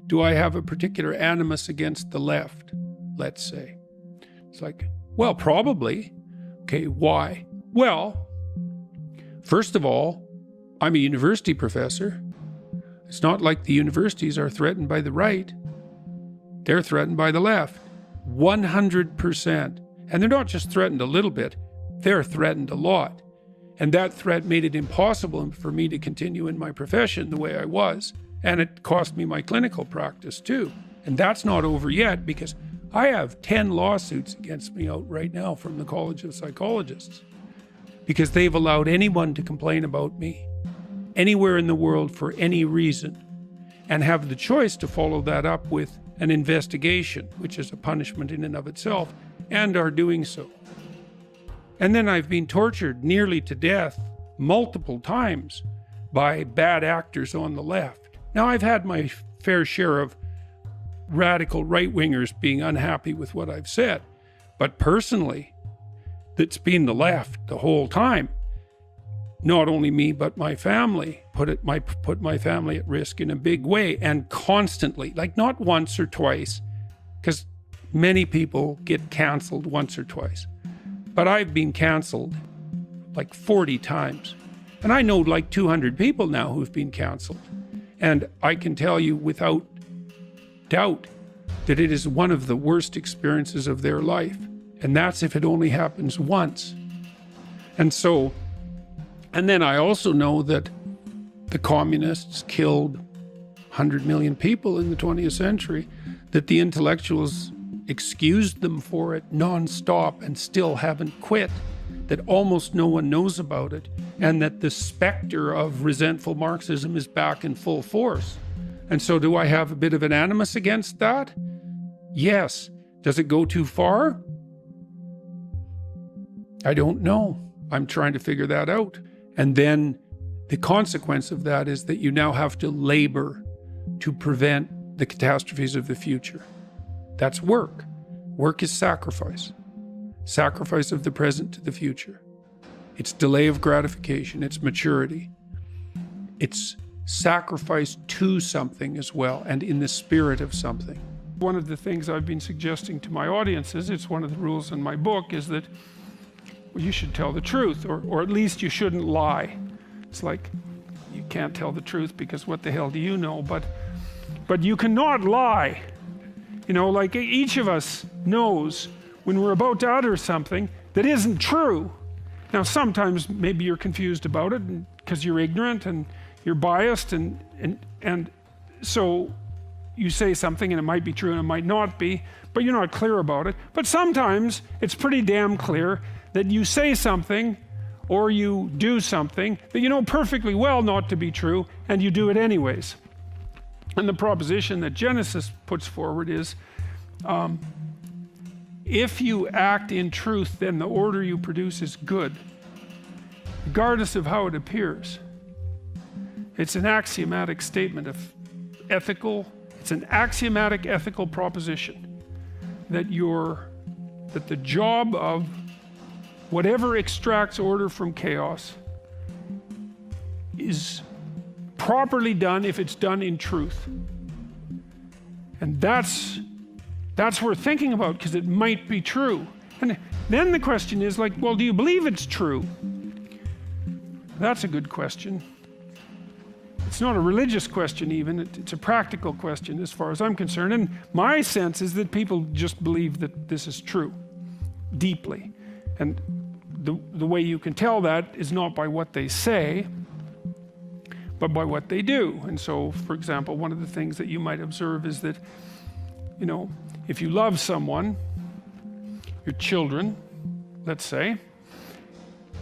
do I have a particular animus against the left, let's say? It's like, well, probably. Okay, why? Well, first of all, I'm a university professor. It's not like the universities are threatened by the right. They're threatened by the left, 100%. And they're not just threatened a little bit, they're threatened a lot. And that threat made it impossible for me to continue in my profession the way I was. And it cost me my clinical practice too. And that's not over yet, because I have 10 lawsuits against me out right now from the College of Psychologists, because they've allowed anyone to complain about me anywhere in the world for any reason, and have the choice to follow that up with an investigation, which is a punishment in and of itself, and are doing so. And then I've been tortured nearly to death multiple times by bad actors on the left. Now, I've had my fair share of radical right-wingers being unhappy with what I've said, but personally, it's been the left the whole time. Not only me, but my family put my family at risk in a big way, and constantly, like not once or twice, because many people get canceled once or twice. But I've been canceled like 40 times. And I know like 200 people now who've been canceled. And I can tell you without doubt that it is one of the worst experiences of their life. And that's if it only happens once. And then I also know that the communists killed 100 million people in the 20th century, that the intellectuals excused them for it nonstop and still haven't quit, that almost no one knows about it, and that the specter of resentful Marxism is back in full force. And so do I have a bit of an animus against that? Yes. Does it go too far? I don't know. I'm trying to figure that out. And then the consequence of that is that you now have to labor to prevent the catastrophes of the future. That's work. Work is sacrifice. Sacrifice of the present to the future. It's delay of gratification. It's maturity. It's sacrifice to something as well, and in the spirit of something. One of the things I've been suggesting to my audiences, it's one of the rules in my book, is that you should tell the truth, or at least you shouldn't lie. It's like, you can't tell the truth because what the hell do you know? But you cannot lie. You know, like each of us knows when we're about to utter something that isn't true. Now, sometimes maybe you're confused about it because you're ignorant and you're biased, and so you say something and it might be true and it might not be, but you're not clear about it. But sometimes it's pretty damn clear that you say something or you do something that you know perfectly well not to be true, and you do it anyways. And the proposition that Genesis puts forward is, if you act in truth, then the order you produce is good, regardless of how it appears. It's an axiomatic statement of it's an axiomatic ethical proposition that the job of whatever extracts order from chaos is properly done if it's done in truth. And that's worth thinking about, because it might be true. And then the question is like, well, do you believe it's true? That's a good question. It's not a religious question even, it's a practical question as far as I'm concerned. And my sense is that people just believe that this is true, deeply. And the way you can tell that is not by what they say, but by what they do. And so, for example, one of the things that you might observe is that, you know, if you love someone, your children, let's say,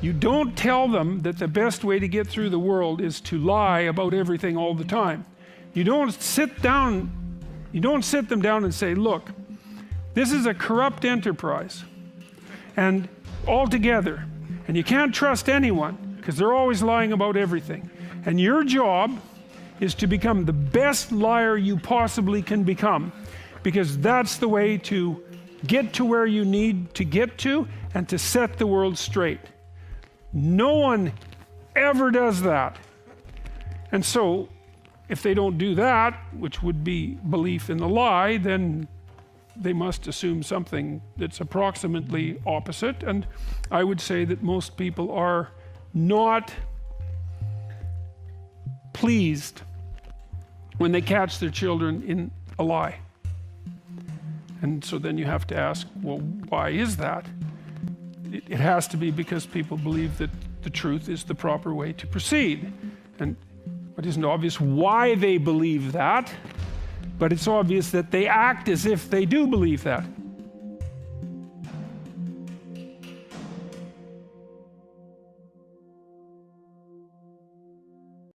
you don't tell them that the best way to get through the world is to lie about everything all the time. You don't sit them down and say, look, this is a corrupt enterprise, and altogether, and you can't trust anyone because they're always lying about everything. And your job is to become the best liar you possibly can become, because that's the way to get to where you need to get to and to set the world straight. No one ever does that. And so if they don't do that, which would be belief in the lie, then they must assume something that's approximately opposite. And I would say that most people are not pleased when they catch their children in a lie. And so then you have to ask, well, why is that? It has to be because people believe that the truth is the proper way to proceed. And it isn't obvious why they believe that, but it's obvious that they act as if they do believe that.